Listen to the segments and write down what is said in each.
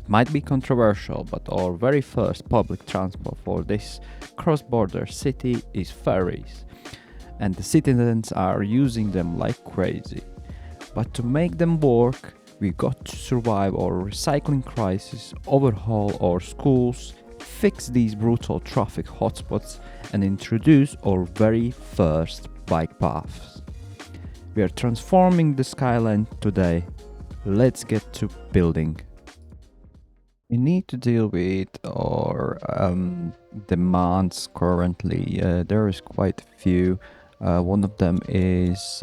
Might be controversial, but our very first public transport for this cross-border city is ferries, and the citizens are using them like crazy. But to make them work, we got to survive our recycling crisis, overhaul our schools, fix these brutal traffic hotspots, and introduce our very first bike paths. We are transforming the skyline today. Let's get to building. We need to deal with our demands currently. There is quite a few. One of them is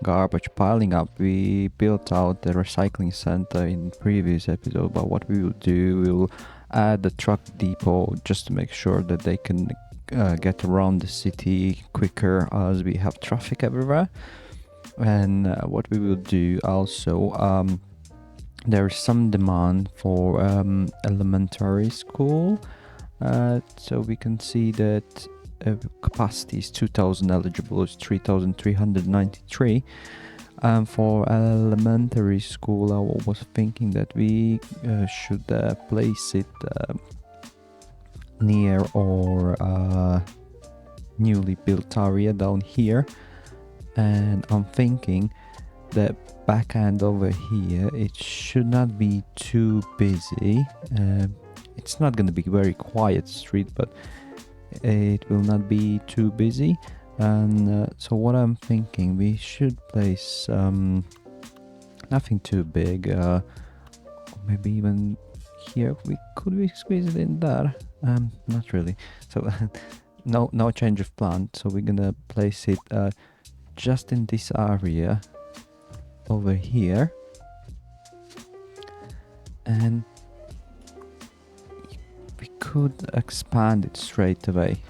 garbage piling up. We built out the recycling center in previous episode, but what we will do, we will add the truck depot just to make sure that they can get around the city quicker as we have traffic everywhere. And what we will do also, there is some demand for elementary school, so we can see that capacity is 2,000, eligible is 3,393. For elementary school, I was thinking that we should place it near our newly built area down here, and I'm thinking that back end over here, it should not be too busy. It's not going to be very quiet street, but it will not be too busy. And so what I'm thinking, we should place nothing too big, maybe even here. Could we squeeze it in there? Not really. So no change of plan, so we're gonna place it just in this area over here, and we could expand it straight away,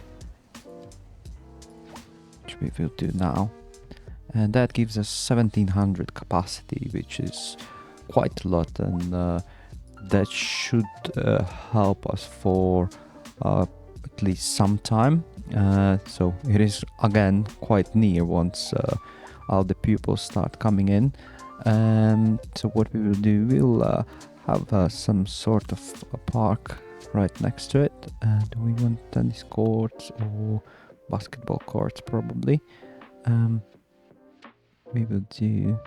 which we will do now, and that gives us 1700 capacity, which is quite a lot, and that should help us for at least some time. So it is again quite near once all the pupils start coming in. So what we will do, we'll have some sort of a park right next to it. Do we want tennis courts or basketball courts? Probably. We will do,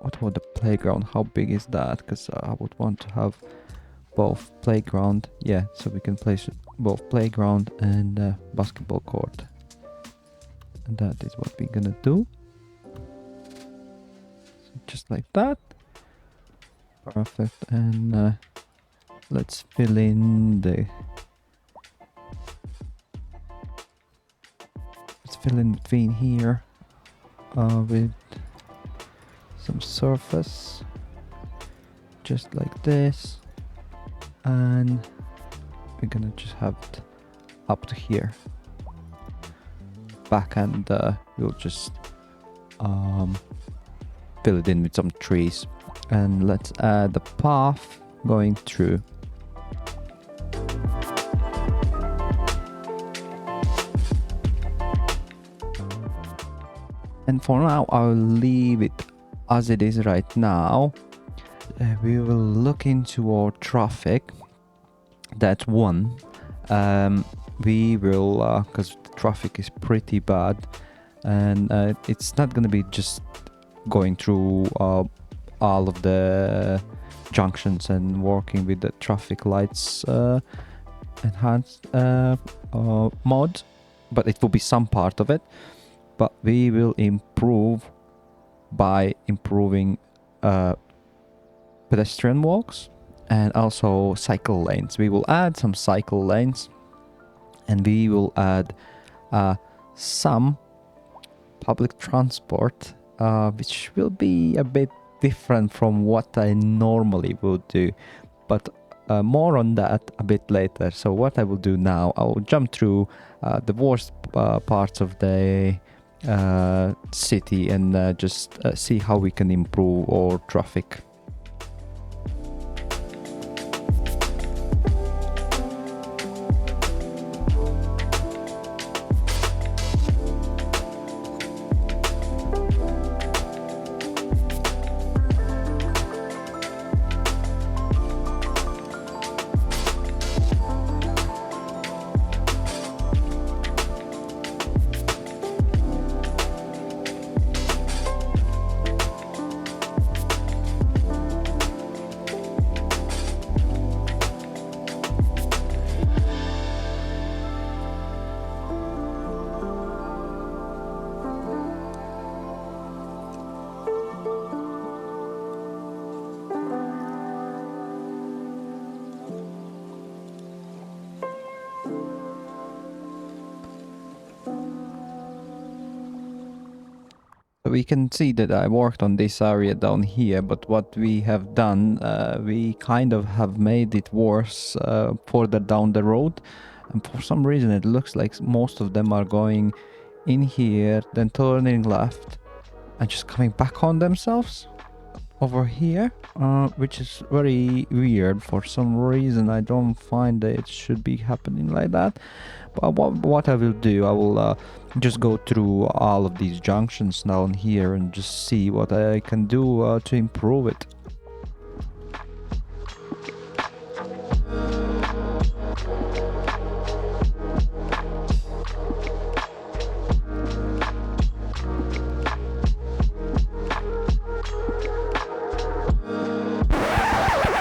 what about the playground? How big is that? Because I would want to have both playground, yeah, so we can place both playground and basketball court, and that is what we're gonna do. So just like that, perfect. And let's fill in between here with some surface, just like this. And we're gonna just have it up to here. Back end, we'll just fill it in with some trees. And let's add the path going through. And for now, I'll leave it as it is right now. We will look into our traffic. That's one. We will, because the traffic is pretty bad, and it's not going to be just going through all of the junctions and working with the traffic lights enhanced mod, but it will be some part of it. But we will improve by improving pedestrian walks and also cycle lanes. We will add some cycle lanes, and we will add some public transport, which will be a bit different from what I normally would do, but more on that a bit later. So what I will do now, I will jump through the worst parts of the city and just see how we can improve our traffic. we can see that I worked on this area down here, but what we have done, we kind of have made it worse further down the road. And for some reason it looks like most of them are going in here, then turning left and just coming back on themselves over here, which is very weird. For some reason I don't find that it should be happening like that. But what I will do, I will just go through all of these junctions down here and just see what I can do to improve it.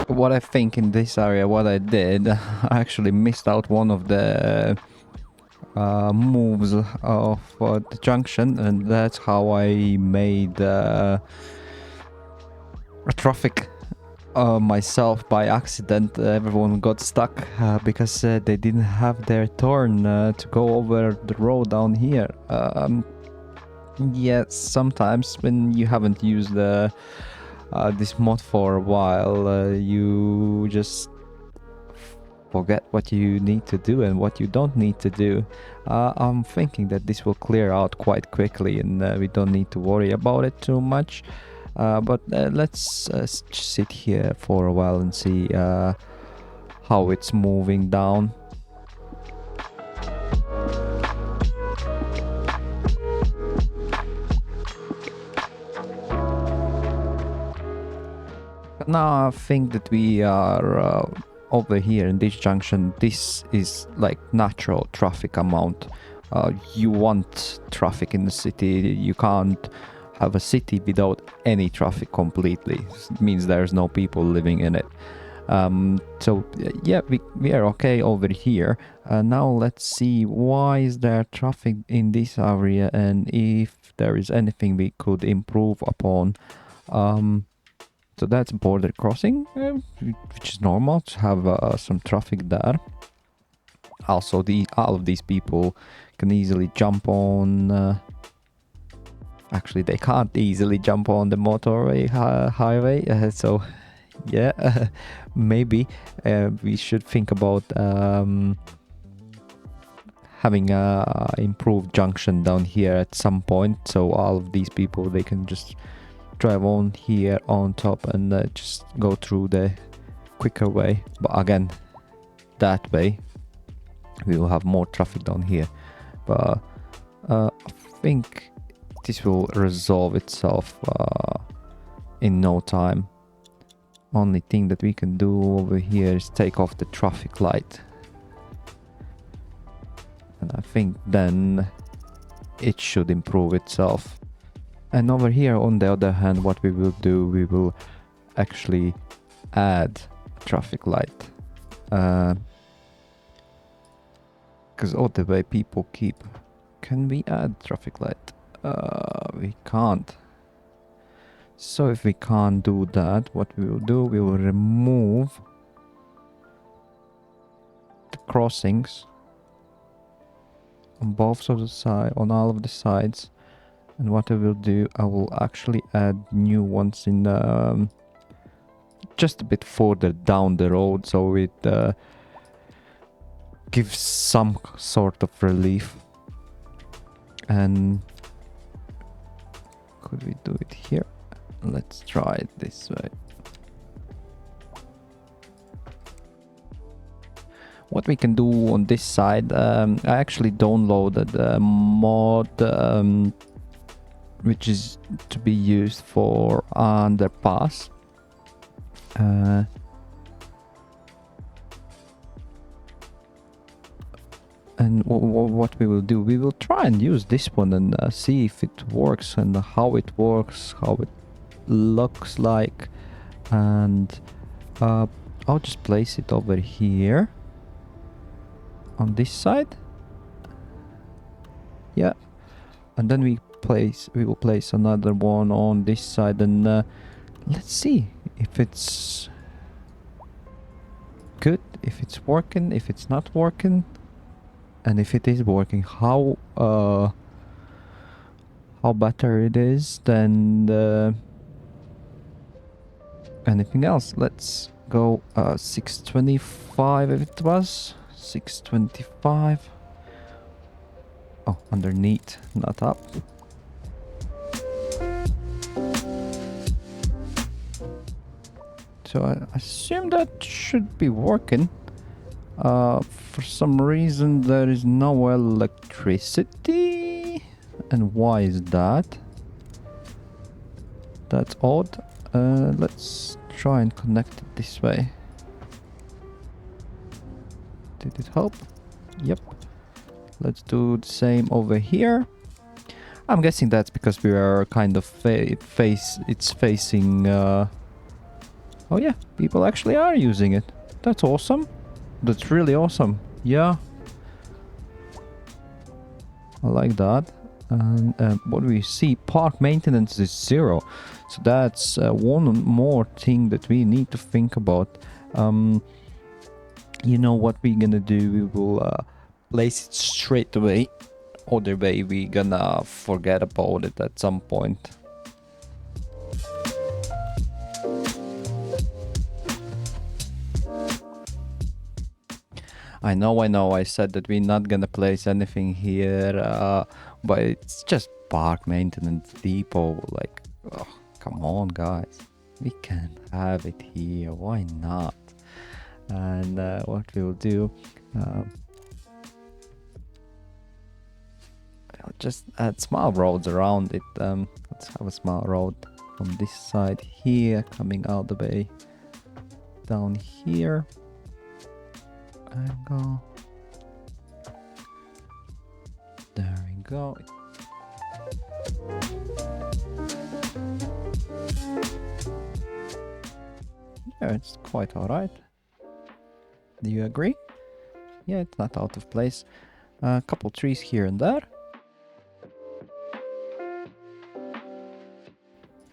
What I think in this area, what I did, I actually missed out one of the moves of the junction, and that's how I made a traffic myself by accident. Everyone got stuck because they didn't have their turn to go over the road down here. Yeah, sometimes when you haven't used this mod for a while, you just forget what you need to do and what you don't need to do. I'm thinking that this will clear out quite quickly, and we don't need to worry about it too much. But let's sit here for a while and see how it's moving down. Now I think that we are over here in this junction. This is like natural traffic amount. You want traffic in the city. You can't have a city without any traffic completely. It means there's no people living in it. So yeah, we are okay over here. Now let's see, why is there traffic in this area, and if there is anything we could improve upon. So that's border crossing, which is normal to have some traffic there. Also, all of these people can easily jump on. Actually, they can't easily jump on the motorway highway. So, yeah, maybe we should think about having a improved junction down here at some point. So all of these people, they can just drive on here on top and just go through the quicker way. But again, that way we will have more traffic down here. But I think this will resolve itself in no time. Only thing that we can do over here is take off the traffic light, and I think then it should improve itself. And over here, on the other hand, what we will do, we will actually add a traffic light. Because all the way people keep... Can we add traffic light? We can't. So if we can't do that, what we will do, we will remove the crossings on both of the side, on all of the sides. And what I will do, I will actually add new ones in just a bit further down the road, so it gives some sort of relief. And could we do it here? Let's try it this way. What we can do on this side, I actually downloaded a mod which is to be used for Underpass. And what we will do, we will try and use this one and see if it works and how it works, how it looks like. And I'll just place it over here on this side. Yeah, and then we will place another one on this side, and let's see if it's good, if it's working, if it's not working. And if it is working, how how better it is than anything else. Let's go 625 if it was. 625. Oh, underneath, not up. So I assume that should be working. For some reason there is no electricity. And why is that? That's odd. Let's try and connect it this way. Did it help? Yep. Let's do the same over here. I'm guessing that's because we are kind of it's facing oh yeah, people actually are using it. That's awesome. That's really awesome. Yeah. I like that. And what we see, park maintenance is 0. So that's one more thing that we need to think about. You know what we're gonna do? We will place it straight away. Other way we gonna forget about it at some point. I know, I said that we're not gonna place anything here, but it's just park maintenance depot. Like, oh, come on, guys. We can have it here, why not? And what we'll do, I'll just add small roads around it. Let's have a small road from this side here, coming out the way down here. And go. There we go. Yeah, it's quite alright. Do you agree? Yeah, it's not out of place. A couple trees here and there.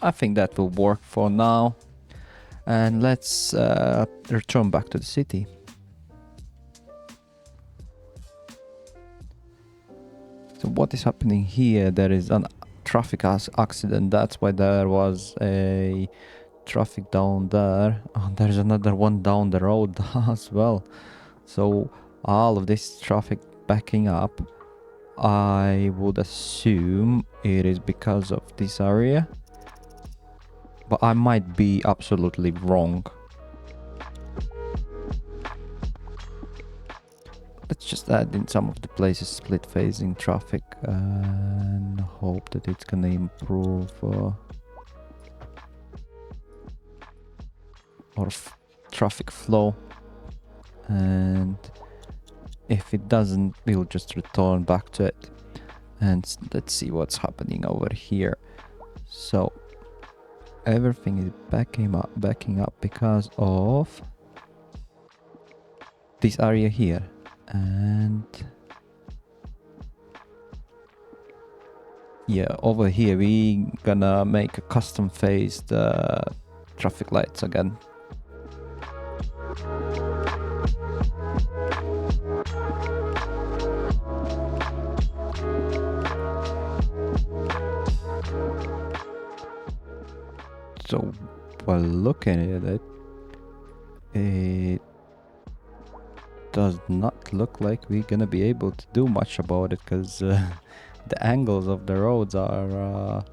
I think that will work for now. And let's return back to the city. So what is happening here? There is a traffic accident. That's why there was a traffic down there. Oh, there's another one down the road as well. So all of this traffic backing up, I would assume it is because of this area. But I might be absolutely wrong. Let's just add in some of the places split phasing traffic and hope that it's gonna improve our traffic flow. And if it doesn't, we'll just return back to it. And let's see what's happening over here. So everything is backing up because of this area here. And yeah, over here we gonna make a custom phased traffic lights again. So while looking at it, it does not look like we're gonna be able to do much about it, because the angles of the roads are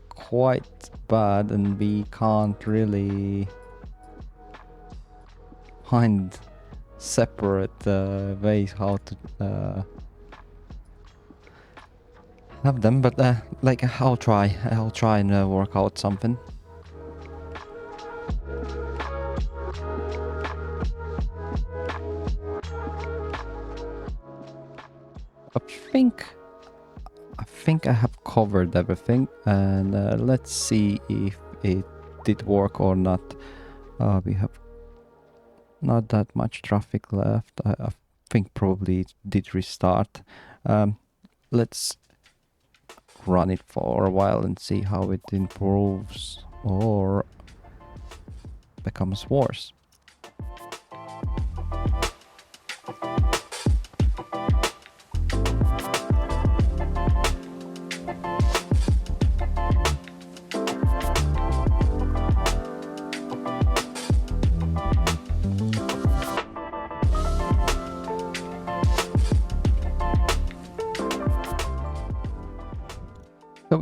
quite bad, and we can't really find separate ways how to have them. But like I'll try and work out something. I think I have covered everything, and let's see if it did work or not. We have not that much traffic left. I think probably it did restart. Let's run it for a while and see how it improves or becomes worse.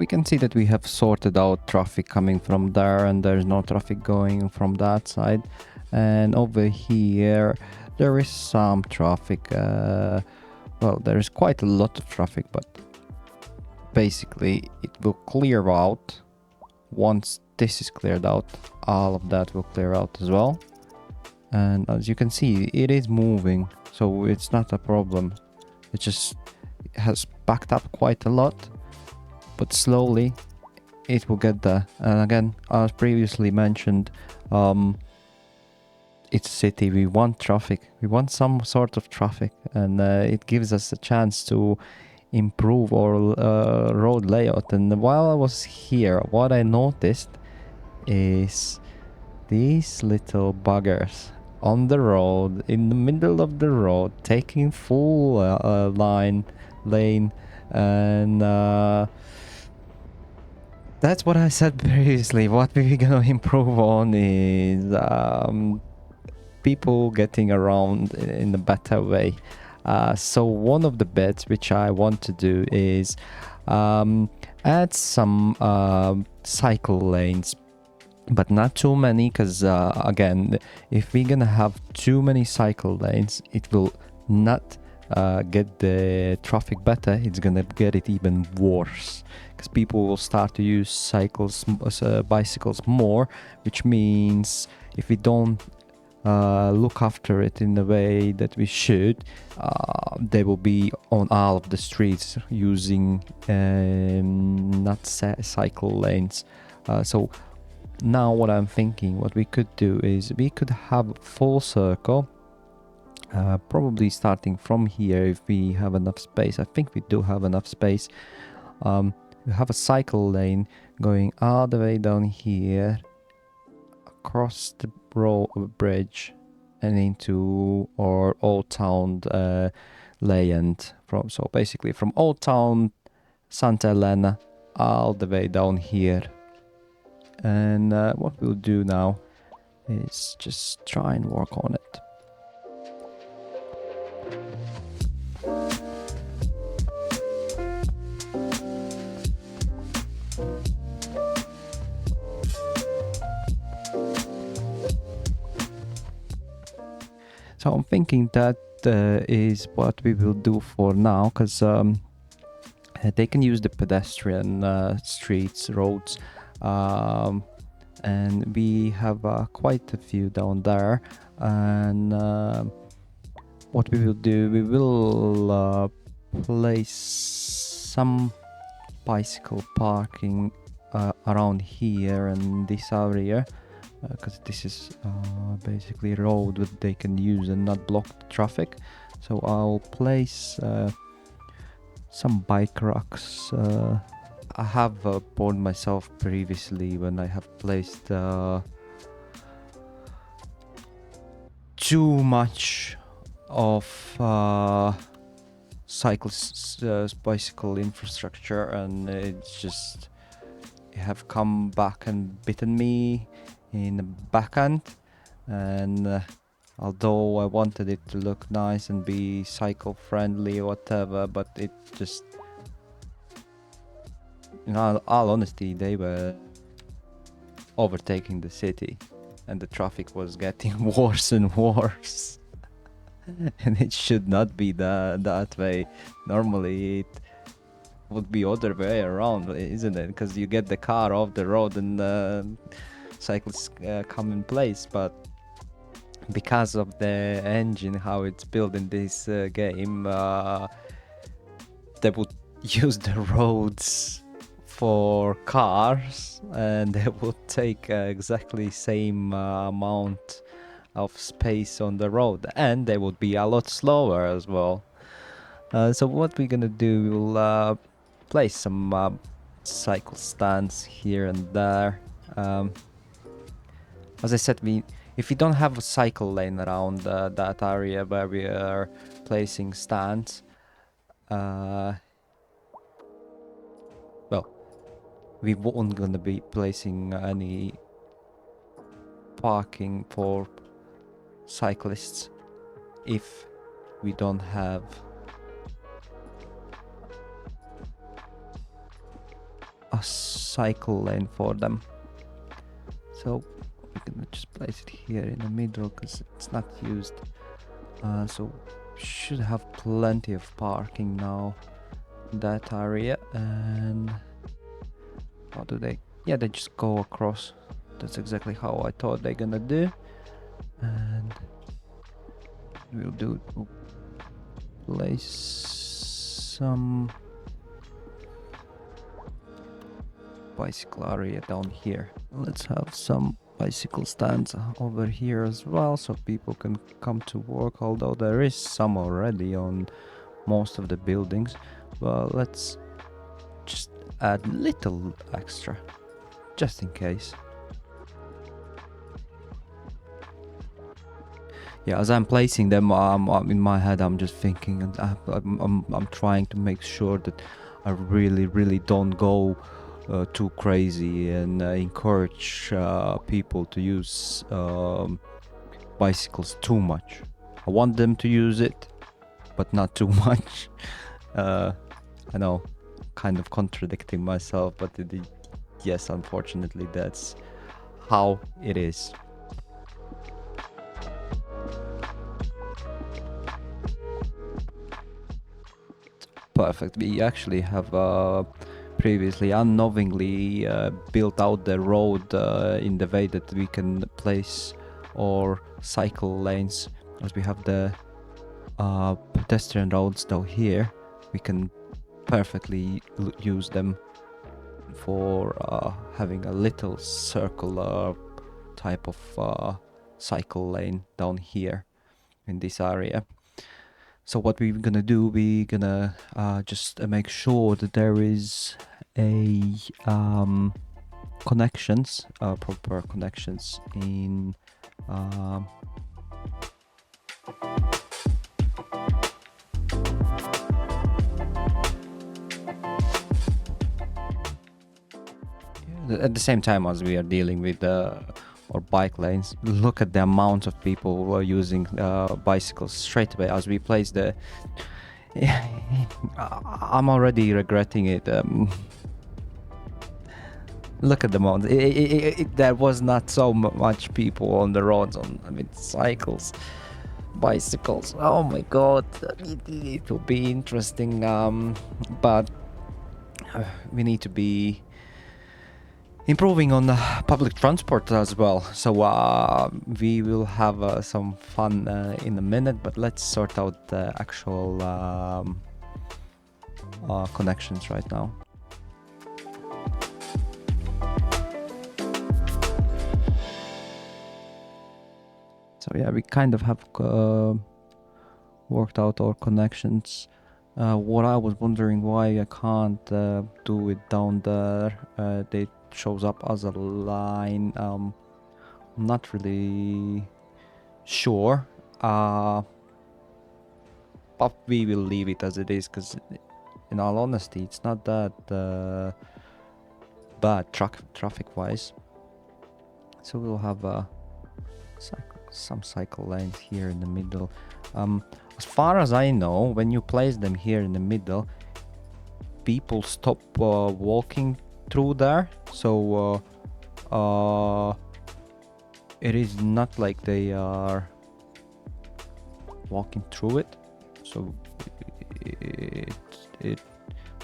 we can see that we have sorted out traffic coming from there, and there's no traffic going from that side. And over here there is some traffic. Well, there is quite a lot of traffic, but basically it will clear out. Once this is cleared out, all of that will clear out as well. And as you can see, it is moving, so it's not a problem. It just has backed up quite a lot, but slowly it will get there. And again, as previously mentioned, it's a city. We want traffic. We want some sort of traffic, and it gives us a chance to improve our road layout. And while I was here, what I noticed is these little buggers on the road, in the middle of the road, taking full lane, and that's what I said previously. What we're gonna improve on is people getting around in a better way. So one of the bits which I want to do is add some cycle lanes, but not too many, because again, if we're gonna have too many cycle lanes, it will not get the traffic better. It's gonna get it even worse, because people will start to use bicycles more, which means if we don't look after it in the way that we should, they will be on all of the streets using not cycle lanes. So now what I'm thinking, what we could do is we could have full circle, probably starting from here if we have enough space. I think we do have enough space. We have a cycle lane going all the way down here, across the bridge, and into our Old Town layout. So basically from Old Town, Santa Elena, all the way down here. And what we'll do now is just try and work on it. So I'm thinking that is what we will do for now, because they can use the pedestrian streets, roads, and we have quite a few down there. And what we will do, we will place some bicycle parking around here and this area, because this is basically a road that they can use and not block the traffic. So I'll place some bike racks. I have bought myself previously when I have placed too much of cyclists bicycle infrastructure, and it's just have come back and bitten me in the backhand. And although I wanted it to look nice and be cycle friendly or whatever, but it just, in all honesty, they were overtaking the city and the traffic was getting worse and worse. And it should not be that way. Normally it would be other way around, isn't it? Because you get the car off the road and cyclists come in place. But because of the engine, how it's built in this game, they would use the roads for cars, and they would take exactly same amount of space on the road, and they would be a lot slower as well. So what we're gonna do, we'll place some cycle stands here and there. As I said, if we don't have a cycle lane around that area where we are placing stands, well, we won't gonna be placing any parking for cyclists if we don't have a cycle lane for them. So we're gonna just place it here in the middle because it's not used. So should have plenty of parking now in that area. And how do they? Yeah, they just go across. That's exactly how I thought they're gonna do. And we'll place some bicycle area down here. Let's have some bicycle stands over here as well, so people can come to work, although there is some already on most of the buildings. But let's just add little extra just in case. Yeah, as I'm placing them, in my head I'm just thinking, and I'm trying to make sure that I really don't go too crazy and encourage people to use bicycles too much. I want them to use it, but not too much. I know, kind of contradicting myself, but yes, unfortunately, that's how it is. Perfect. We actually have previously unknowingly built out the road in the way that we can place our cycle lanes, as we have the pedestrian roads down here. We can perfectly use them for having a little circular type of cycle lane down here in this area. So what we're gonna do, we're gonna just make sure that there is a connections, proper connections in at the same time as we are dealing with or bike lanes. Look at the amount of people who are using bicycles straight away as we place the. I'm already regretting it. Look at the amount. There was not so much people on the roads with cycles, bicycles. Oh my god, it will be interesting. But we need to be improving on public transport as well. So we will have some fun in a minute, but let's sort out the actual connections right now. So yeah, we kind of have worked out our connections. What I was wondering, why I can't do it down there. They shows up as a line. I'm not really sure, but we will leave it as it is, because in all honesty it's not that bad traffic wise. So we'll have some cycle lanes here in the middle. As far as I know, when you place them here in the middle, people stop walking through there, so it is not like they are walking through it, so it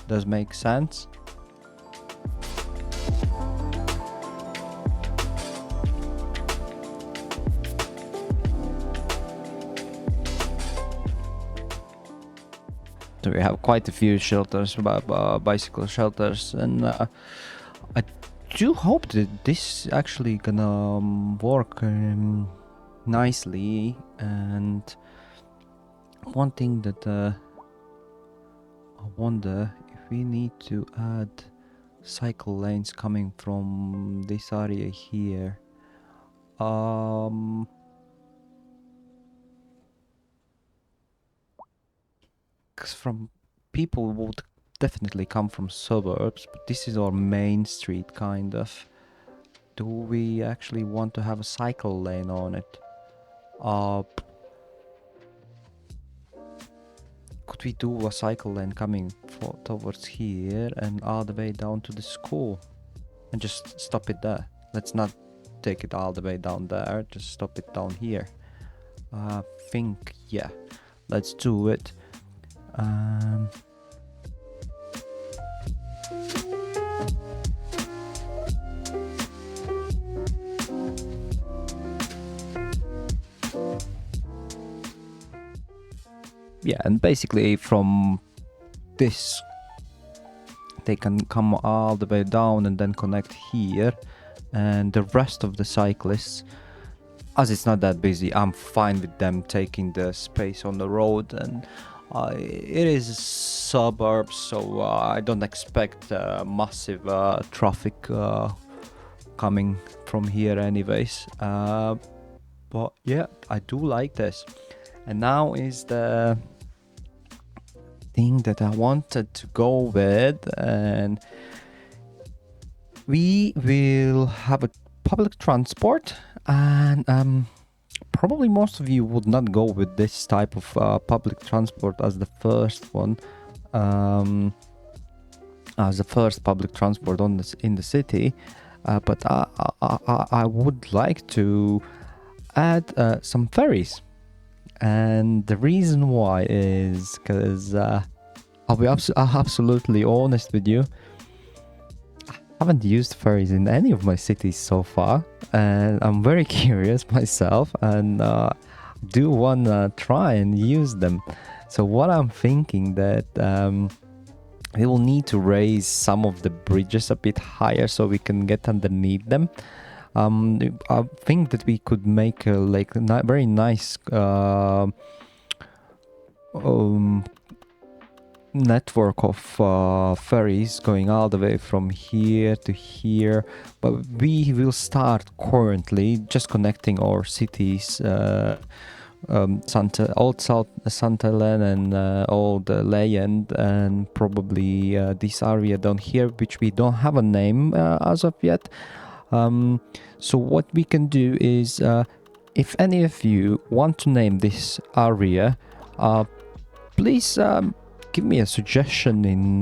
does make sense. So we have quite a few shelters, bicycle shelters, and I do hope that this actually gonna work nicely. And one thing that I wonder if we need to add cycle lanes coming from this area here. Because from people would definitely come from suburbs, but this is our main street kind of. Do we actually want to have a cycle lane on it? Could we do a cycle lane coming towards here and all the way down to the school and just stop it there. Let's not take it all the way down there, just stop it down here. I think, yeah, let's do it. Yeah, and basically from this they can come all the way down and then connect here, and the rest of the cyclists, as it's not that busy, I'm fine with them taking the space on the road, and it is suburbs, so I don't expect massive traffic coming from here anyways, but yeah, I do like this. And now is the thing that I wanted to go with, and we will have a public transport, and probably most of you would not go with this type of public transport as the first one, as the first public transport on this in the city, but I would like to add some ferries. And the reason why is because I'll be absolutely honest with you, I haven't used ferries in any of my cities so far, and I'm very curious myself, and do want to try and use them. So what I'm thinking that we will need to raise some of the bridges a bit higher so we can get underneath them. I think that we could make a very nice network of ferries going all the way from here to here, but we will start currently just connecting our cities, Old Santa Helena and Old Leyend, and probably this area down here, which we don't have a name as of yet. So what we can do is, if any of you want to name this area, please give me a suggestion in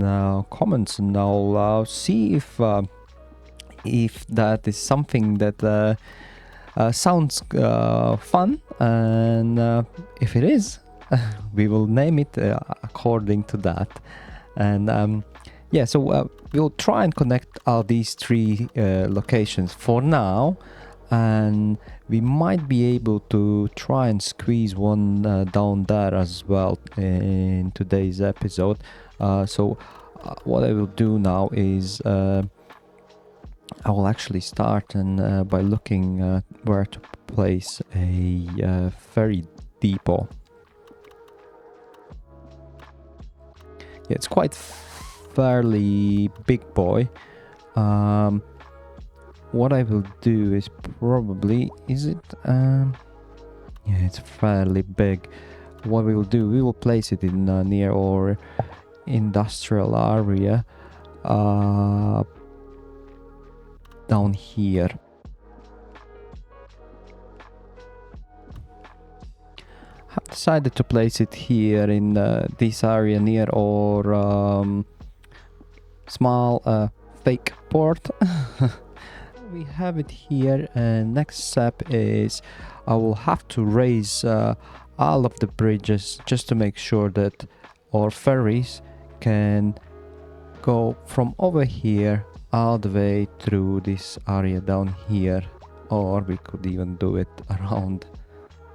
comments, and I'll see if that is something that sounds fun, and if it is, we will name it according to that. And yeah, so we'll try and connect all these three locations for now, and we might be able to try and squeeze one down there as well in today's episode. So what I will do now is I will actually start and by looking where to place a ferry depot. Yeah, it's quite fairly big boy. What I will do is probably, yeah, it's fairly big. What we will do, we will place it in near our industrial area down here. I've decided to place it here in this area near our small fake port. We have it here, and next step is I will have to raise all of the bridges just to make sure that our ferries can go from over here all the way through this area down here, or we could even do it around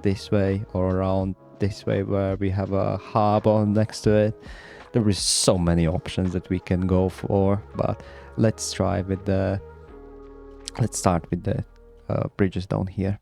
this way or around this way where we have a harbor next to it. There is so many options that we can go for, but let's try with the let's start with the bridges down here.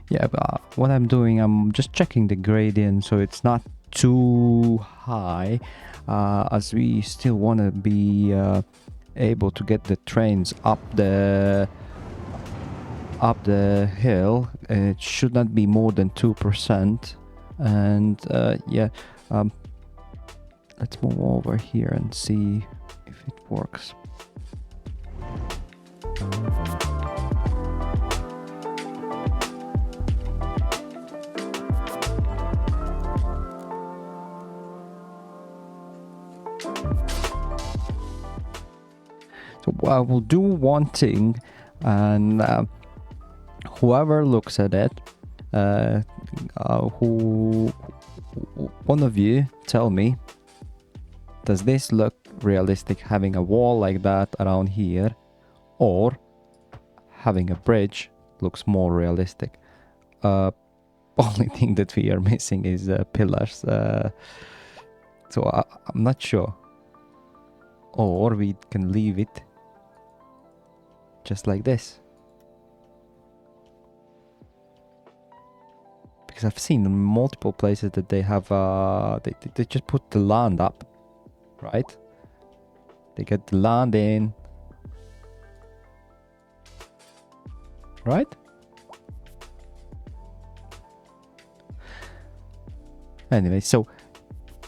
Yeah, but what I'm doing, I'm just checking the gradient so it's not too high, as we still want to be able to get the trains up the hill. It should not be more than 2%, and yeah, let's move over here and see if if it works. So I will do one thing, and whoever looks at it, who one of you tell me, does this look realistic having a wall like that around here, or having a bridge looks more realistic? Only thing that we are missing is pillars, so I'm not sure. Or we can leave it just like this, because I've seen in multiple places that they have they just put the land up, right? They get the land in, right? Anyway, so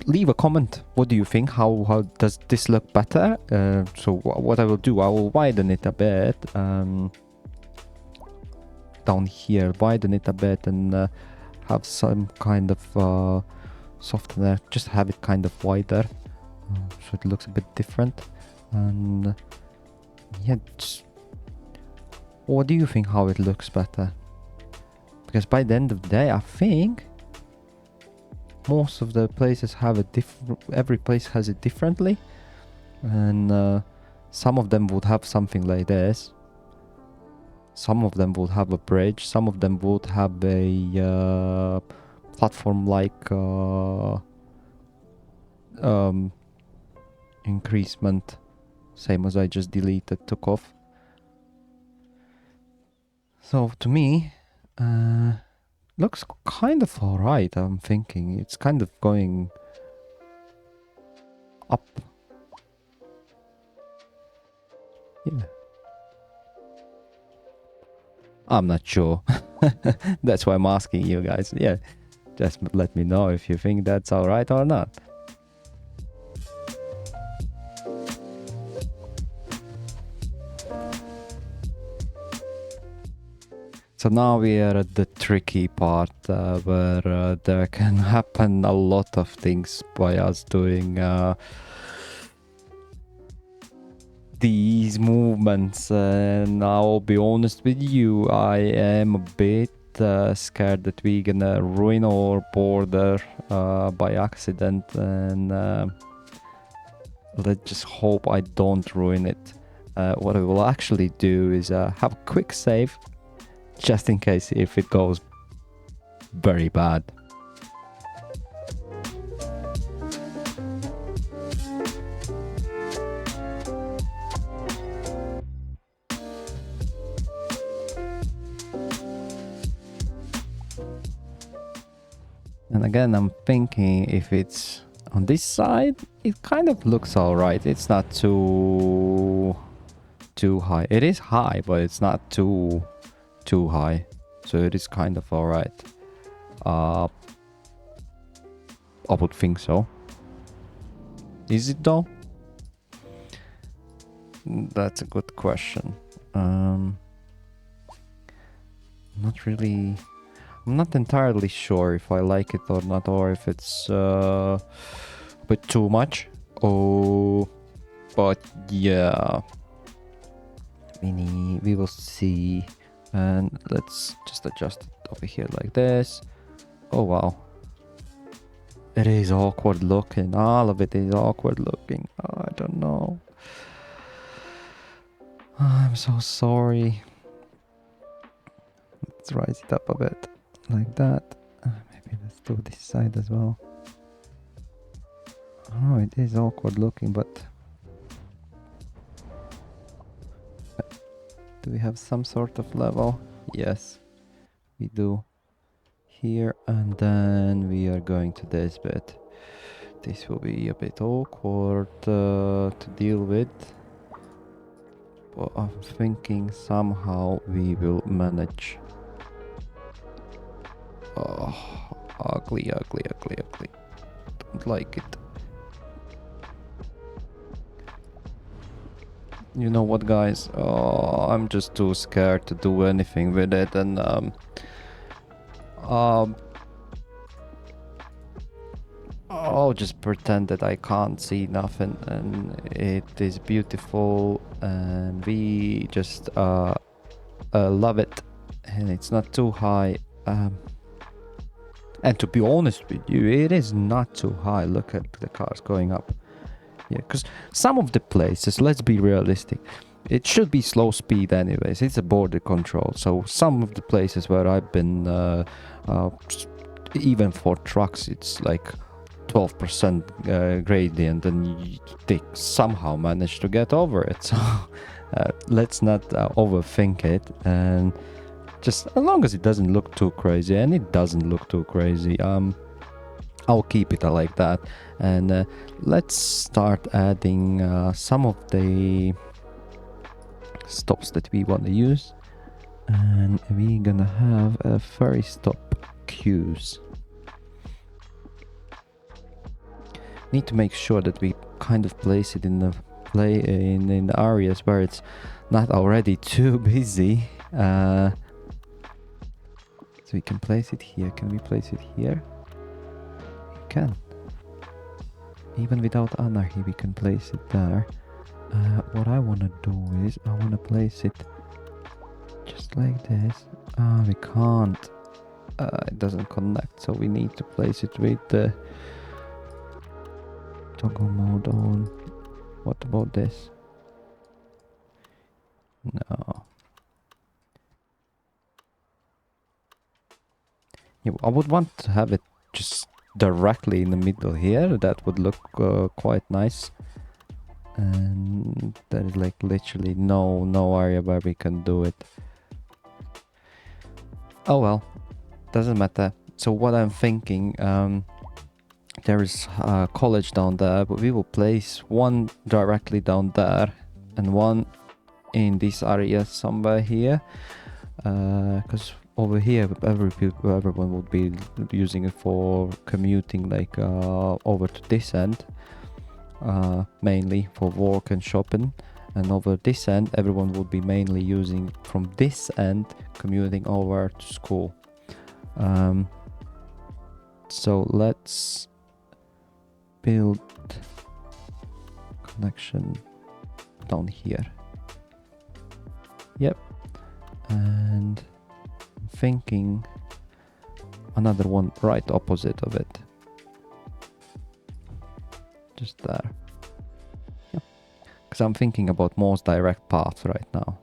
leave a comment. What do you think? How does this look better? So what I will do, I will widen it a bit down here, widen it a bit, and have some kind of softener, just have it kind of wider, so it looks a bit different. And yeah, what do you think, how it looks better? Because by the end of the day, I think most of the places have a different, every place has it differently, and some of them would have something like this, some of them would have a bridge, some of them would have a platform like increasement, same as I just deleted, took off. So to me, looks kind of alright. I'm thinking it's kind of going up. Yeah. I'm not sure. That's why I'm asking you guys. Yeah, just let me know if you think that's alright or not. So now we are at the tricky part where there can happen a lot of things by us doing these movements, and I'll be honest with you, I am a bit scared that we're gonna ruin our border by accident, and let's just hope I don't ruin it. What I will actually do is have a quick save, just in case if it goes very bad. And again, I'm thinking if it's on this side, it kind of looks alright. It's not too high. It is high, but it's not too high. So it is kind of alright. I would think so. Is it though? That's a good question. Not really. I'm not entirely sure if I like it or not, or if it's a bit too much. Oh, but yeah, we will see. And let's just adjust it over here like this. Oh wow, it is awkward looking. All of it is awkward looking. Oh, I don't know. I'm so sorry. Let's raise it up a bit. Like that. Maybe let's do this side as well. Oh, it is awkward looking, but do we have some sort of level? Yes, we do. Here, and then we are going to this bit. This will be a bit awkward to deal with, but I'm thinking somehow we will manage. Oh, ugly. Don't like it. You know what, guys? Oh, I'm just too scared to do anything with it, and um, I'll just pretend that I can't see nothing, and it is beautiful, and we just love it, and it's not too high. And to be honest with you, it is not too high. Look at the cars going up. Yeah, because some of the places, let's be realistic, it should be slow speed anyways. It's a border control. So some of the places where I've been, even for trucks, it's like 12% gradient, and they somehow manage to get over it. So let's not overthink it, and just as long as it doesn't look too crazy, and it doesn't look too crazy, I'll keep it like that. And let's start adding some of the stops that we want to use, and we're gonna have a ferry stop queues. Need to make sure that we kind of place it in the in the areas where it's not already too busy. So we can place it here. Can we place it here? We can. Even without anarchy, we can place it there. What I want to do is I want to place it just like this. We can't. It doesn't connect, so we need to place it with the toggle mode on. What about this? No. Yeah, I would want to have it just directly in the middle here. That would look quite nice. And there is like literally no area where we can do it. Oh well, doesn't matter. So what I'm thinking, there is a college down there, but we will place one directly down there and one in this area somewhere here, because over here everyone would be using it for commuting, like over to this end, mainly for work and shopping, and over this end everyone would be mainly using from this end commuting over to school. So let's build connection down here. Yep. And I'm thinking another one right opposite of it, just there. Yep. Because I'm thinking about most direct paths right now.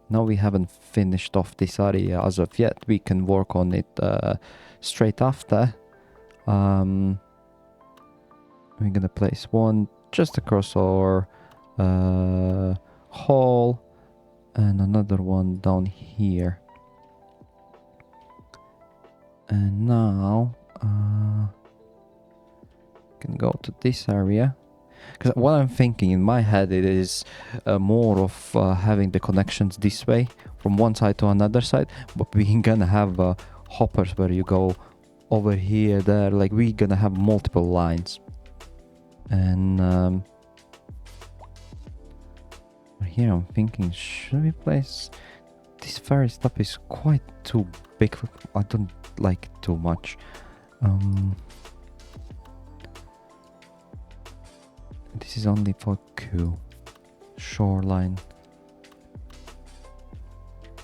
Now we haven't finished off this area as of yet. We can work on it straight after. We're gonna place one just across our hall, and another one down here. And now can go to this area, because what I'm thinking in my head, it is more of having the connections this way from one side to another side, but we're gonna have hoppers where you go over here, there, like we're gonna have multiple lines. And here I'm thinking, should we place this ferry stop? Is quite too big. I don't like it too much. This is only for queue. Shoreline.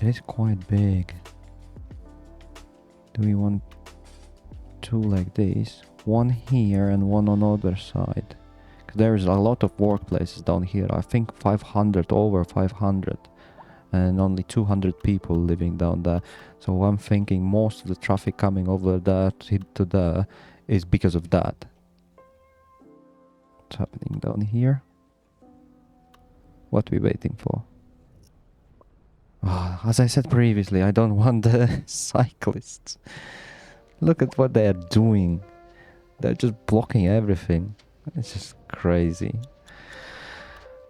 It is quite big. Do we want two like this? One here and one on the other side. There's a lot of workplaces down here. I think 500, over 500, and only 200 people living down there. So I'm thinking most of the traffic coming over there to there is because of that. What's happening down here? What are we waiting for? Oh, as I said previously, I don't want the cyclists. Look at what they are doing. They're just blocking everything. It's just crazy.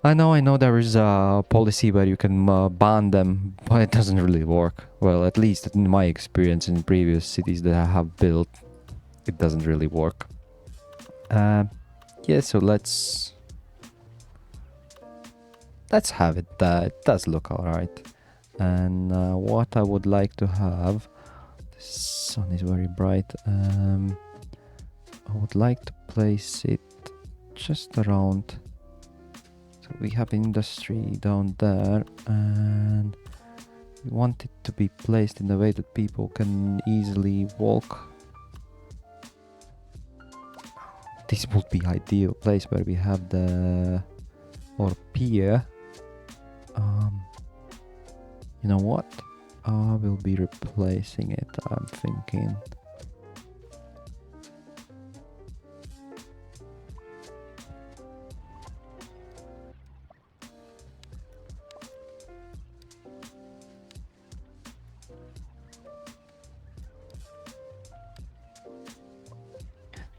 I know there is a policy where you can ban them, but it doesn't really work. Well, at least in my experience in previous cities that I have built, it doesn't really work. Yeah, so let's let's have it. It does look alright. And what I would like to have, the sun is very bright. I would like to place it just around. So we have industry down there, and we want it to be placed in a way that people can easily walk. This would be ideal place where we have the pier. You know what? I will be replacing it, I'm thinking.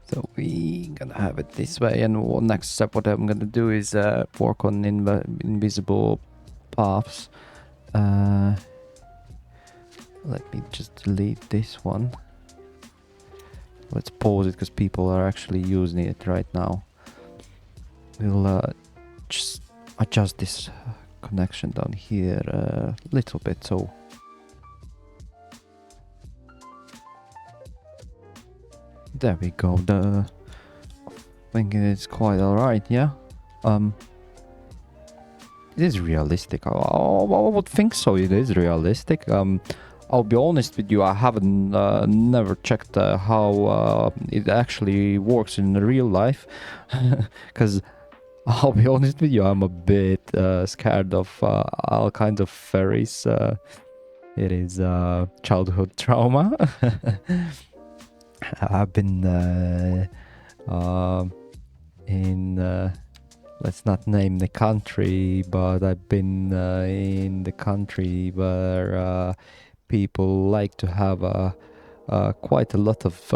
So we gonna have it this way, and next step what I'm gonna do is work on invisible paths. Let me just delete this one. Let's pause it because people are actually using it right now. We'll just adjust this connection down here a little bit, so there we go. I think it's quite alright, yeah. It is realistic. I would think so. It is realistic. I'll be honest with you. I haven't never checked how it actually works in real life, because I'll be honest with you, I'm a bit scared of all kinds of ferries. It is childhood trauma. I've been in. Let's not name the country, but I've been in the country where people like to have quite a lot of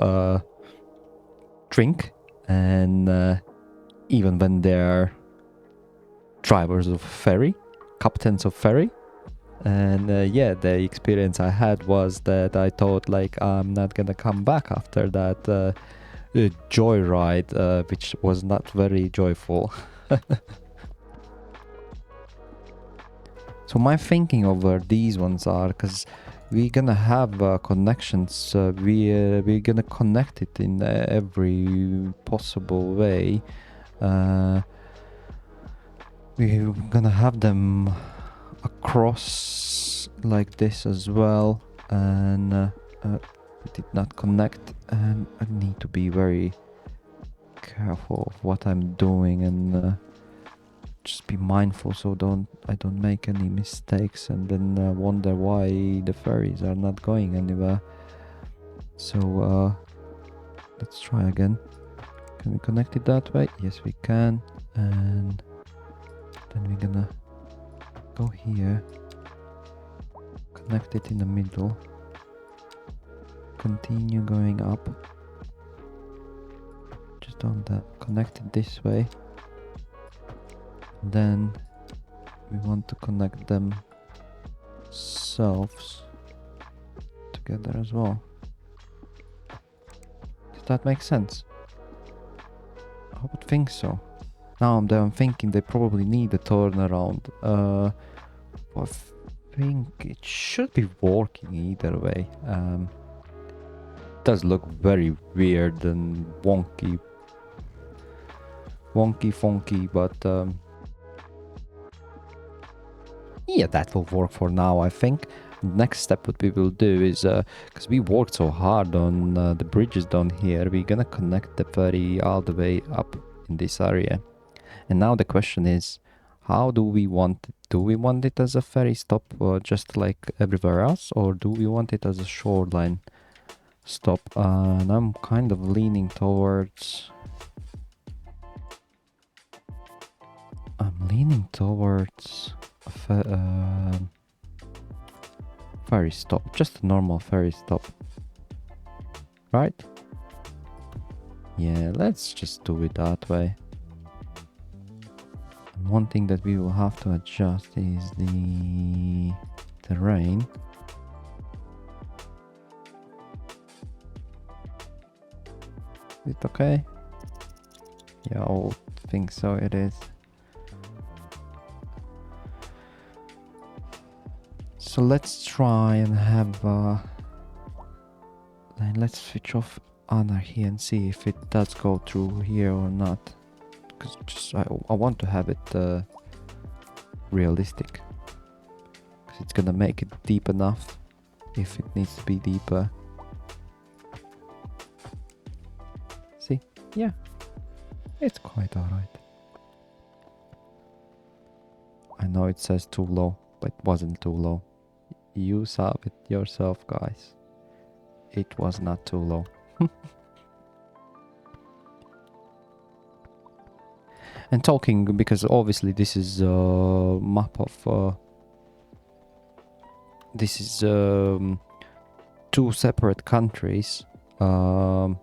drink, and even when they're drivers of ferry, captains of ferry. And yeah, the experience I had was that I thought like I'm not gonna come back after that joyride, which was not very joyful. So my thinking over these ones are, because we're gonna have connections, we're gonna connect it in every possible way. We're gonna have them across like this as well, and it did not connect, and I need to be very careful of what I'm doing, and just be mindful so I don't make any mistakes and then wonder why the ferries are not going anywhere. So let's try again. Can we connect it that way? Yes, we can. And then we're gonna go here, connect it in the middle, continue going up, just on that, connect it this way. Then we want to connect them selves together as well. Does that make sense? I would think so. Now I'm thinking they probably need a turnaround. I think it should be working either way. It does look very weird and wonky, funky, but yeah, that will work for now, I think. Next step what we will do is, because we worked so hard on the bridges down here, we're gonna connect the ferry all the way up in this area. And now the question is, how do we want it? Do we want it as a ferry stop just like everywhere else, or do we want it as a shoreline stop? And I'm kind of leaning towards... ferry stop, just a normal ferry stop, right? Yeah, let's just do it that way. And one thing that we will have to adjust is the terrain. Is it okay? Yeah, I think so, it is. So let's try and have then let's switch off anarchy and see if it does go through here or not, because just I want to have it realistic, because it's gonna make it deep enough if it needs to be deeper. See, yeah, it's quite alright. I know it says too low, but it wasn't too low. You saw it yourself, guys. It was not too low. And talking, because obviously this is a map of this is two separate countries, so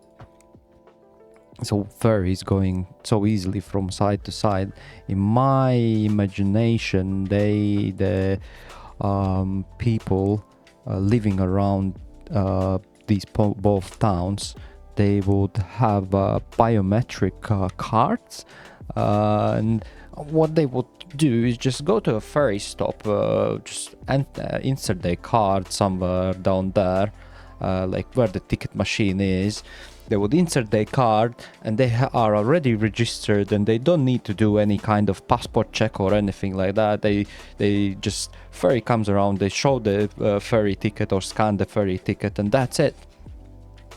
ferries going so easily from side to side. In my imagination, the people living around these both towns, they would have biometric cards, and what they would do is just go to a ferry stop, just insert their card somewhere down there, like where the ticket machine is. They would insert their card and they are already registered, and they don't need to do any kind of passport check or anything like that. They just, ferry comes around, they show the ferry ticket or scan the ferry ticket, and that's it.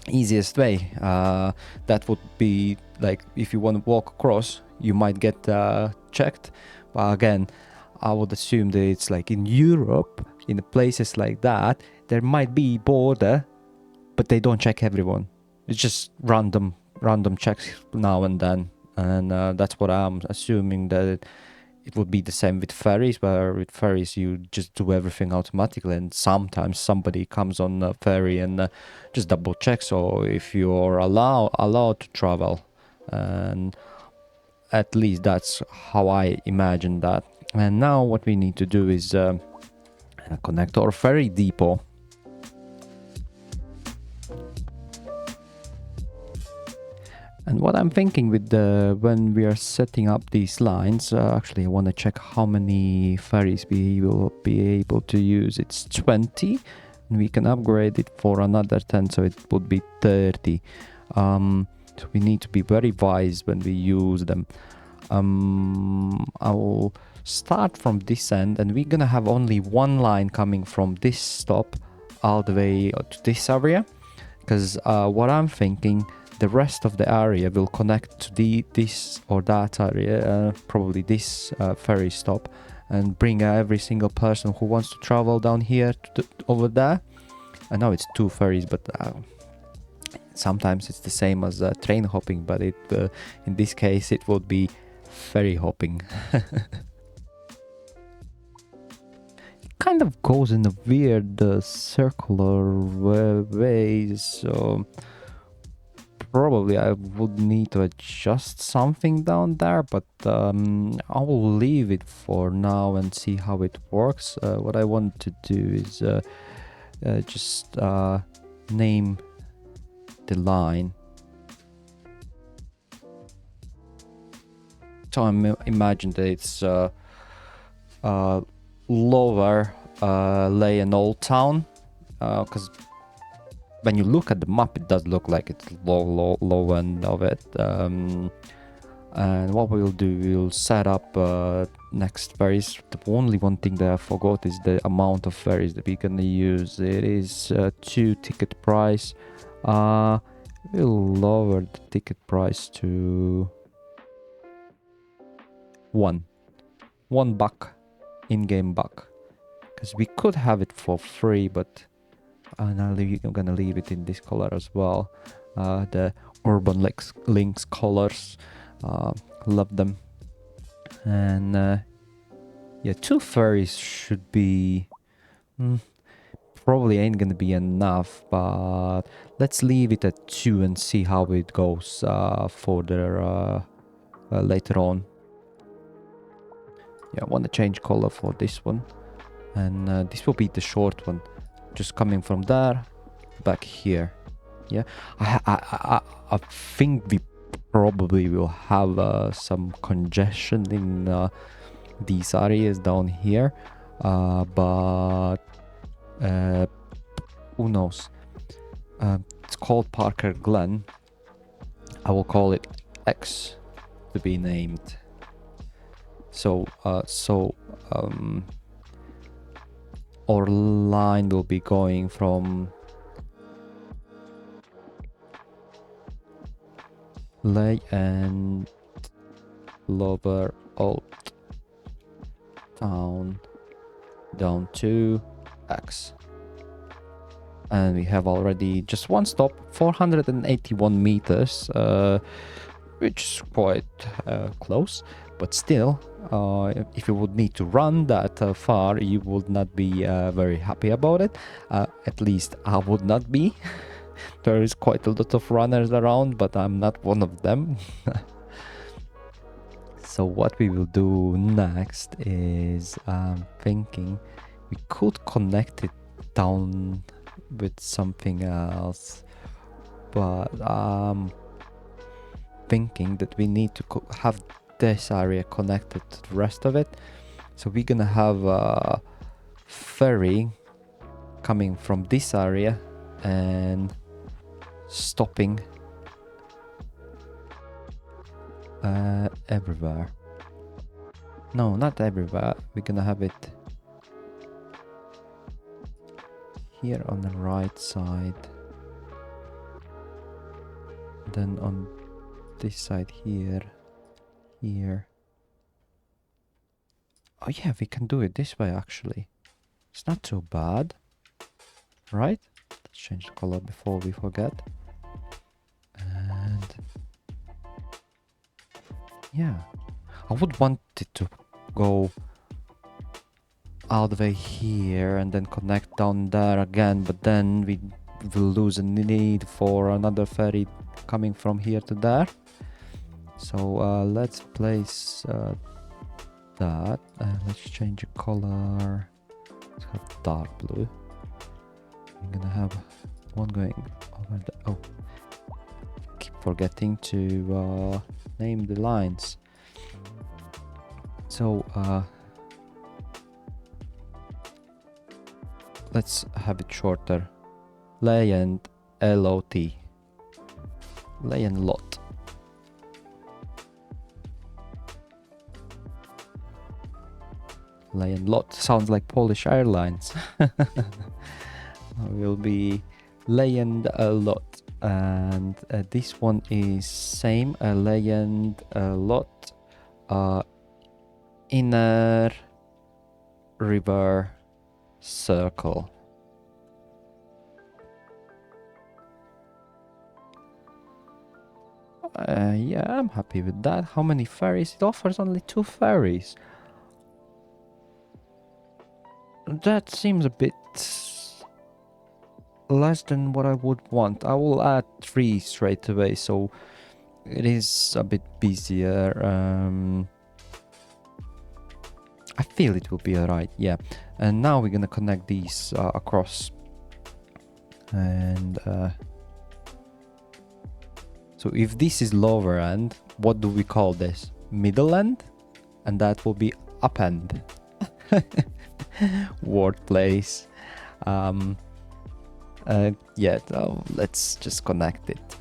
Easiest way. That would be like, if you want to walk across, you might get checked. But again, I would assume that it's like in Europe, in places like that, there might be border, but they don't check everyone. It's just random checks now and then, and that's what I'm assuming, that it would be the same with ferries, where with ferries you just do everything automatically, and sometimes somebody comes on a ferry and just double checks, or if you're allowed to travel, and at least that's how I imagine that. And now what we need to do is connect our ferry depot. And what I'm thinking with when we are setting up these lines, actually I want to check how many ferries we will be able to use. It's 20, and we can upgrade it for another 10, so it would be 30. So we need to be very wise when we use them. I will start from this end, and we're gonna have only one line coming from this stop all the way to this area, because what I'm thinking, the rest of the area will connect to this or that area, probably this ferry stop, and bring every single person who wants to travel down here to over there. I know it's two ferries, but sometimes it's the same as train hopping, but it in this case it would be ferry hopping. It kind of goes in a weird circular way, so probably I would need to adjust something down there, but I will leave it for now and see how it works. What I want to do is just name the line. So I imagine that it's lower lay an old town, because when you look at the map, it does look like it's low end of it. And what we'll do, we'll set up next ferries. The only one thing that I forgot is the amount of ferries that we're gonna use. It is 2 ticket price. We'll lower the ticket price to $1 buck, in-game buck, because we could have it for free, but I'm gonna leave it in this color as well. The Urban Links colors, love them. And yeah, 2 ferries should be probably ain't gonna be enough, but let's leave it at 2 and see how it goes further later on. Yeah, I want to change color for this one, and this will be the short one, just coming from there back here. Yeah, I think we probably will have some congestion in these areas down here, but Who knows? It's called Parker Glen. I will call it X to be named. So our line will be going from Ley and Lower Old Town down to X. And we have already just one stop, 481 meters, which is quite close, but still, if you would need to run that far, you would not be very happy about it. At least I would not be. There is quite a lot of runners around, but I'm not one of them. So what we will do next is thinking we could connect it down with something else, but thinking that we need to have this area connected to the rest of it. So we're gonna have a ferry coming from this area and stopping everywhere. No, not everywhere. We're gonna have it here on the right side, then on this side here. Oh yeah, we can do it this way actually. It's not too bad, right? Let's change the color before we forget. And yeah, I would want it to go all the way here and then connect down there again, but then we will lose a need for another ferry coming from here to there. So let's place that. Let's change the color. Let's have dark blue. I'm gonna have one going over the... Oh, keep forgetting to name the lines. So let's have it shorter. Ley and LOT. Ley and lot. Ley and lot sounds like Polish Airlines. Will be Ley and lot, and this one is same. Ley and lot. Inner river circle. Yeah, I'm happy with that. How many ferries? It offers only 2 ferries. That seems a bit less than what I would want. I will add 3 straight away, so it is a bit busier. I feel it will be alright, yeah. And now we're gonna connect these across. And so if this is lower end, what do we call this? Middle end? And that will be up end. Wordplays. Yeah, let's just connect it.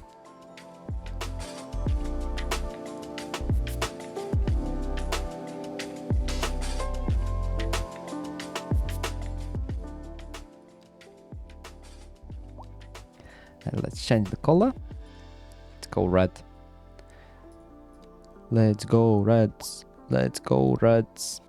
And let's change the color. Let's go red. Let's go reds. Let's go reds.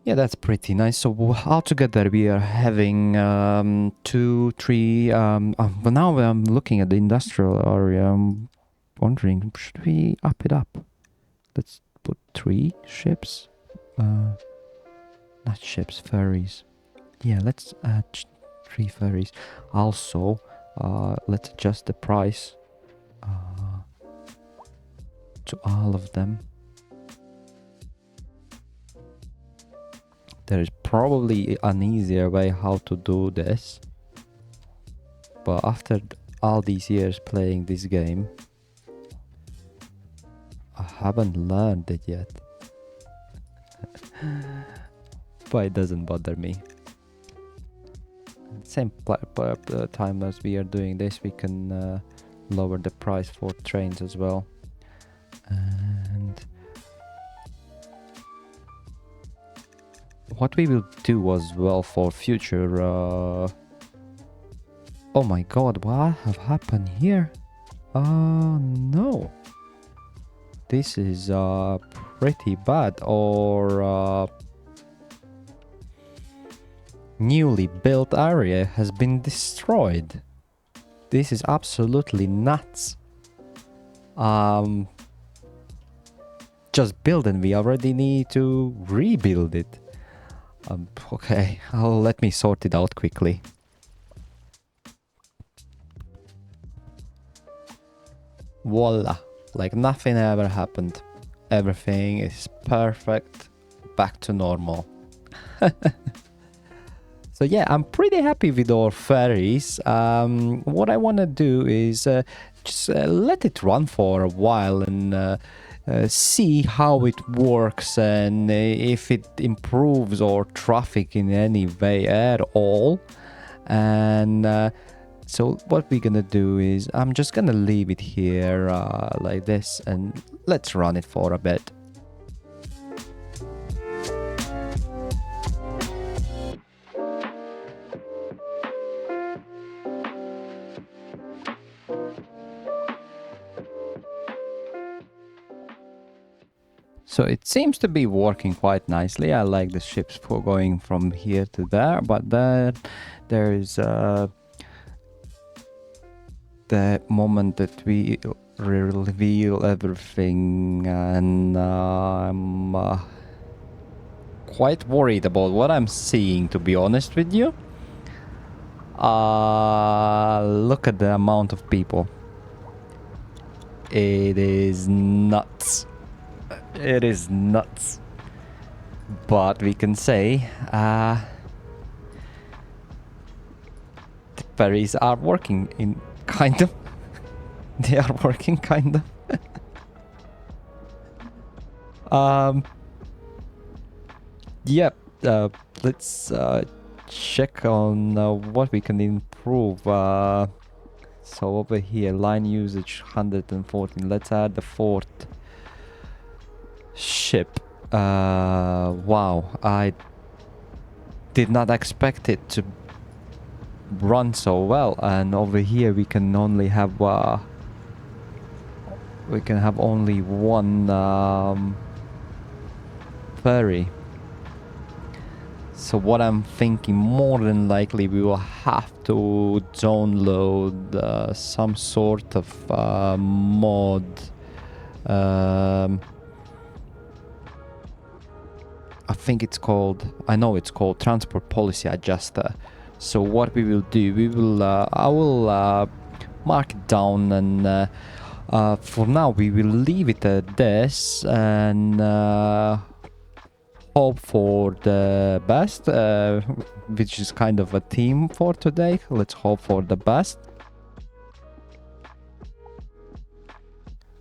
Yeah, that's pretty nice. So altogether we are having 2, 3. But now I'm looking at the industrial area. I'm wondering, should we up it up? Let's put 3 ships. Not ships, ferries. Yeah, let's add 3 ferries. Also, let's adjust the price to all of them. There is probably an easier way how to do this, but after all these years playing this game, I haven't learned it yet. But it doesn't bother me. Same time as we are doing this, we can lower the price for trains as well. And what we will do as well for future... oh my god, what have happened here? No. This is pretty bad. Or newly built area has been destroyed. This is absolutely nuts. Just build and we already need to rebuild it. Okay, let me sort it out quickly. Voila, like nothing ever happened. Everything is perfect, back to normal. So yeah, I'm pretty happy with our ferries. What I want to do is just let it run for a while and see how it works and if it improves our traffic in any way at all. And so what we're gonna do is I'm just gonna leave it here like this, and let's run it for a bit. So it seems to be working quite nicely. I like the ships for going from here to there, but then there is the moment that we reveal everything, and I'm quite worried about what I'm seeing, to be honest with you. Look at the amount of people. It is nuts. It is nuts. But we can say the ferries are working in kind of. They are working kind of. Yep. Let's check on what we can improve. So over here, line usage 114. Let's add the fourth ship. Wow, I did not expect it to run so well. And over here we can only have only one ferry. So what I'm thinking, more than likely we will have to download some sort of mod. I think it's called, I know it's called Transport Policy Adjuster. So what we will do, I will mark it down, and for now we will leave it at this and hope for the best, which is kind of a theme for today. Let's hope for the best.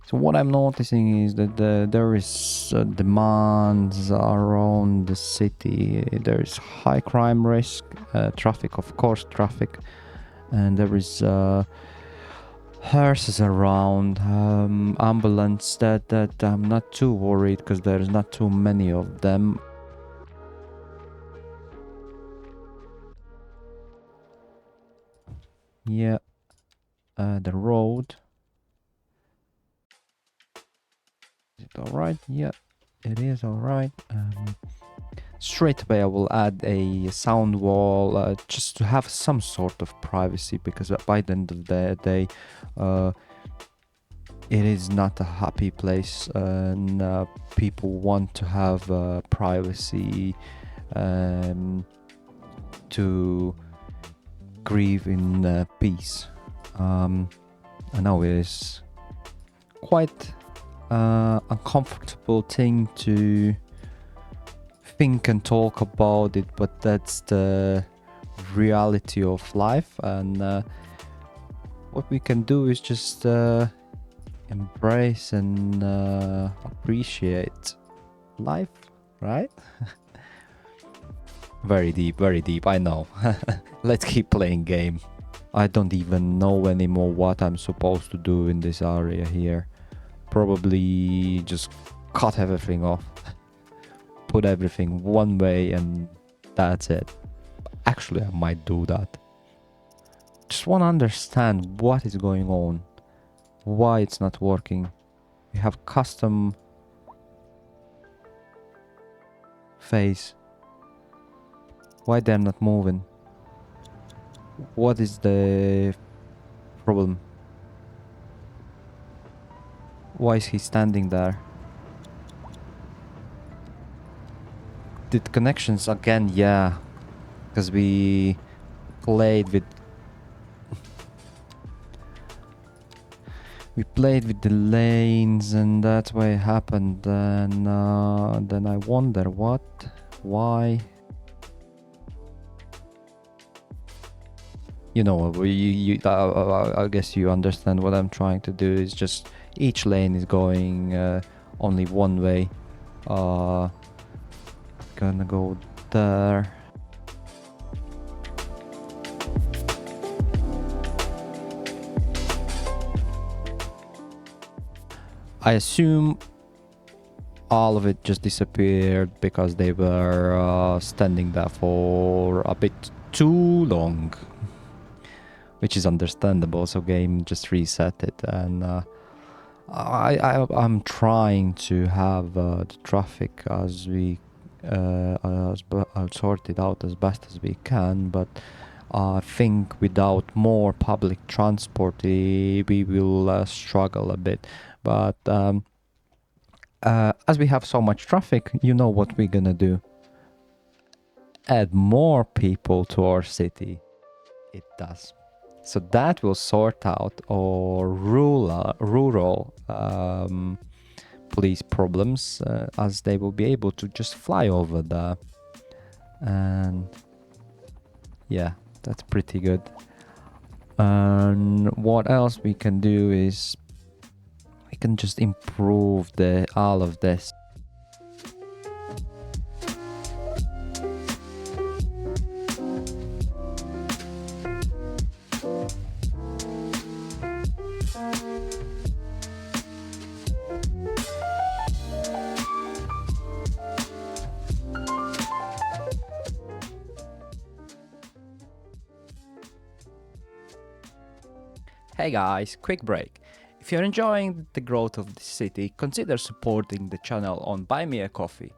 So what I'm noticing is that there is demands around the city. There is high crime risk, traffic, of course, traffic, and there is hearses around, ambulance. That I'm not too worried because there's not too many of them. Yeah, the road. Is it alright? Yeah, it is alright. Straight away I will add a sound wall just to have some sort of privacy, because by the end of the day it is not a happy place, and people want to have privacy to grieve in peace. I know it is quite uncomfortable thing to think and talk about it, but that's the reality of life. And what we can do is just embrace and appreciate life, right? Very deep, I know. Let's keep playing game. I don't even know anymore what I'm supposed to do in this area here. Probably just cut everything off, put everything one way, and that's it. Actually, I might do that. Just want to understand what is going on, why it's not working. We have custom phase. Why they're not moving? What is the problem? Why is he standing there? Did connections again? Yeah, because we played with the lanes, and that's why it happened. And then I wonder why. You know, I guess you understand what I'm trying to do. Is just each lane is going only one way. Gonna go there. I assume all of it just disappeared because they were standing there for a bit too long, which is understandable. So game just reset it, and I'm trying to have the traffic as we sort it out as best as we can, but I think without more public transport we will struggle a bit. But as we have so much traffic, you know what we're gonna do? Add more people to our city. It does. So that will sort out our rural police problems, as they will be able to just fly over there. And yeah, that's pretty good. And what else we can do is we can just improve all of this. Hey guys, quick break. If you're enjoying the growth of the city, consider supporting the channel on Buy Me a Coffee.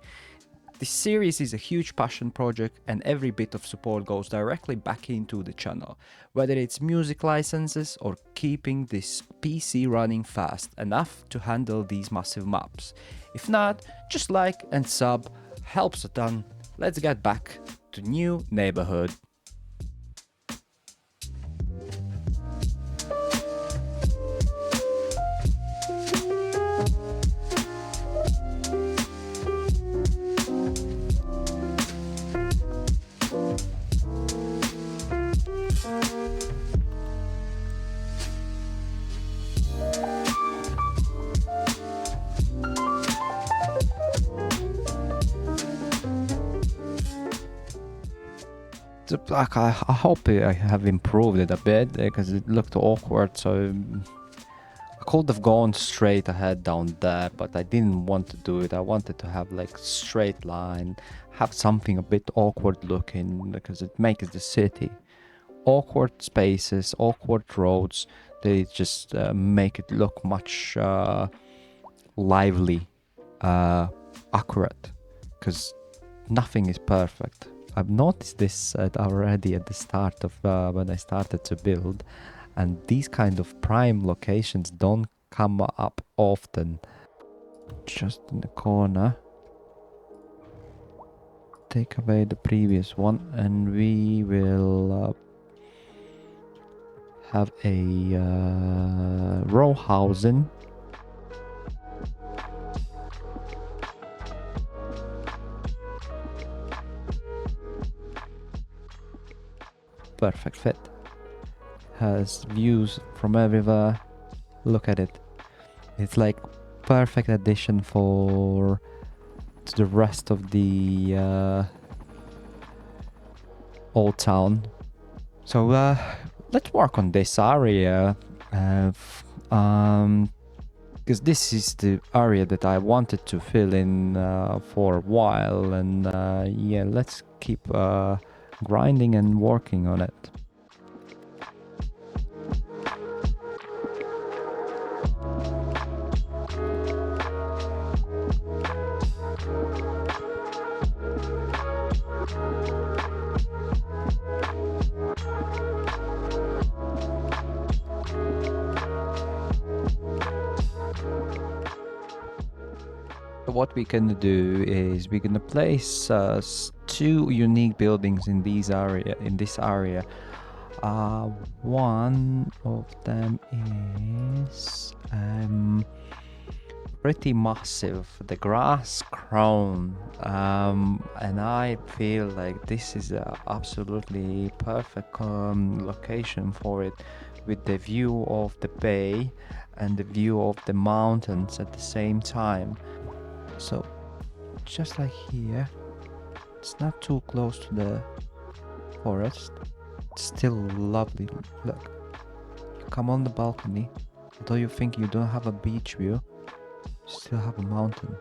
This series is a huge passion project, and every bit of support goes directly back into the channel, whether it's music licenses or keeping this PC running fast enough to handle these massive maps. If not, just like and sub helps a ton. Let's get back to new neighborhood. Like I hope I have improved it a bit, because it looked awkward. So I could have gone straight ahead down there, but I didn't want to do it. I wanted to have like straight line, have something a bit awkward looking, because it makes the city awkward spaces, awkward roads. They just make it look much lively, accurate, because nothing is perfect. I've noticed this already at the start of when I started to build, and these kind of prime locations don't come up often. Just in the corner. Take away the previous one, and we will have a row housing. Perfect fit. Has views from everywhere. Look at it. It's like perfect addition for to the rest of the old town. So let's work on this area, because this is the area that I wanted to fill in for a while, and yeah, let's keep grinding and working on it. What we're gonna do is we're gonna place two unique buildings in this area. One of them is pretty massive, the grass crown, and I feel like this is a absolutely perfect location for it, with the view of the bay and the view of the mountains at the same time. So just like here, it's not too close to the forest, it's still lovely. Look, you come on the balcony, although you think you don't have a beach view, you still have a mountain.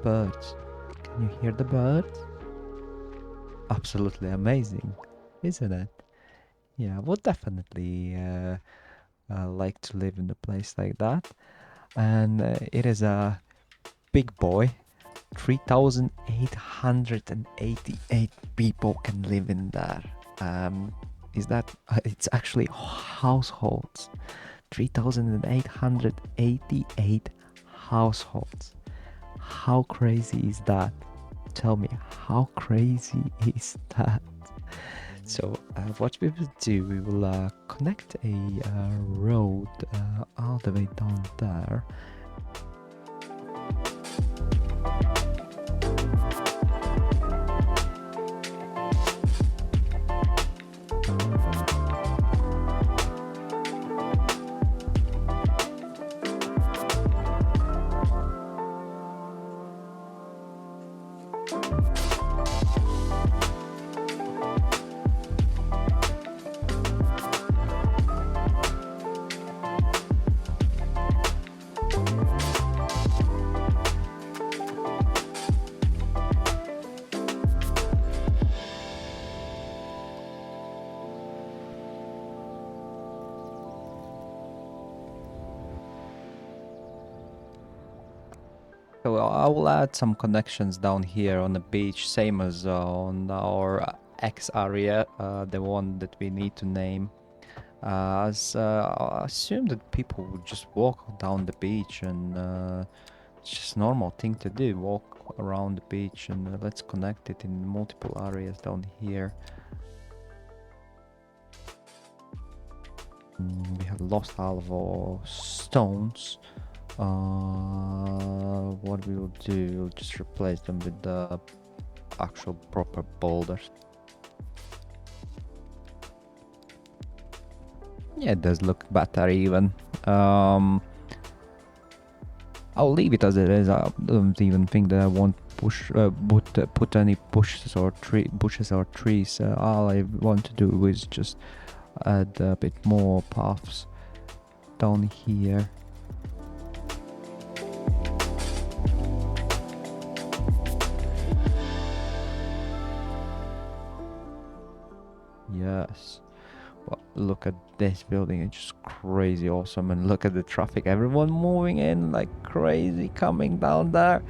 Birds, can you hear the birds? Absolutely amazing, isn't it? Yeah, I would definitely like to live in a place like that. And it is a big boy. 3,888 people can live in there. Is that? It's actually households. 3,888 households. How crazy is that? Tell me, how crazy is that? So what we will do, we will connect a road all the way down there. So I will add some connections down here on the beach, same as on our X area, the one that we need to name. As I assume that people would just walk down the beach, and it's just normal thing to do, walk around the beach, and let's connect it in multiple areas down here. We have lost all of our stones. What we will do, we'll just replace them with the actual proper boulders. Yeah, it does look better even. I'll leave it as it is. I don't even think that I want put any bushes or trees. All I want to do is just add a bit more paths down here. Yes. Well, look at this building, it's just crazy awesome, and look at the traffic, everyone moving in like crazy coming down there.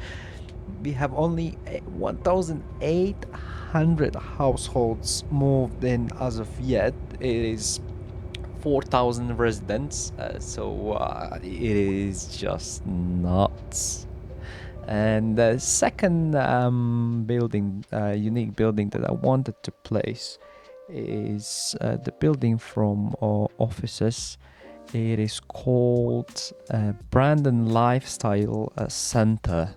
We have only 1,800 households moved in as of yet. It is 4,000 residents, so it is just nuts. And the second building, unique building that I wanted to place is the building from our offices. It is called Brandon Lifestyle Center.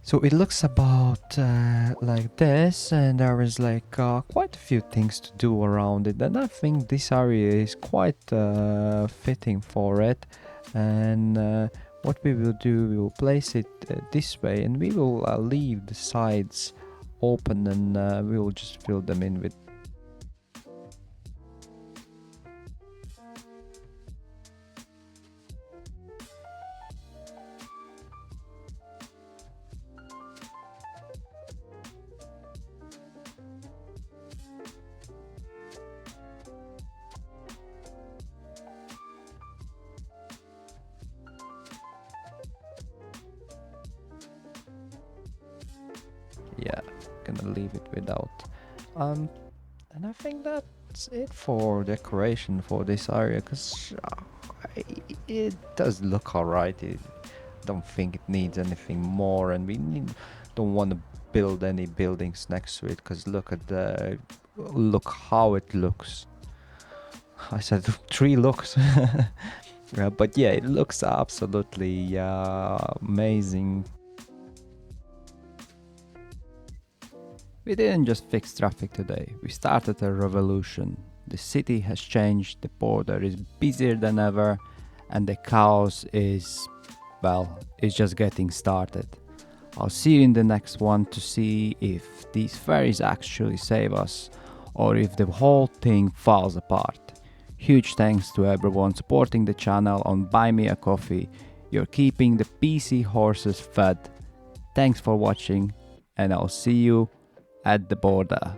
So it looks about like this, and there is like quite a few things to do around it, and I think this area is quite fitting for it. And what we will do, we will place it this way, and we will leave the sides open, and we will just fill them in with yeah, gonna leave it without. And I think that's it for decoration for this area, because it does look alright. I don't think it needs anything more, and don't want to build any buildings next to it, because look how it looks. I said three looks. But yeah, it looks absolutely amazing. We didn't just fix traffic today, we started a revolution. The city has changed, the border is busier than ever, and the chaos is, well, it's just getting started. I'll see you in the next one to see if these ferries actually save us, or if the whole thing falls apart. Huge thanks to everyone supporting the channel on Buy Me a Coffee. You're keeping the PC horses fed. Thanks for watching, and I'll see you at the border.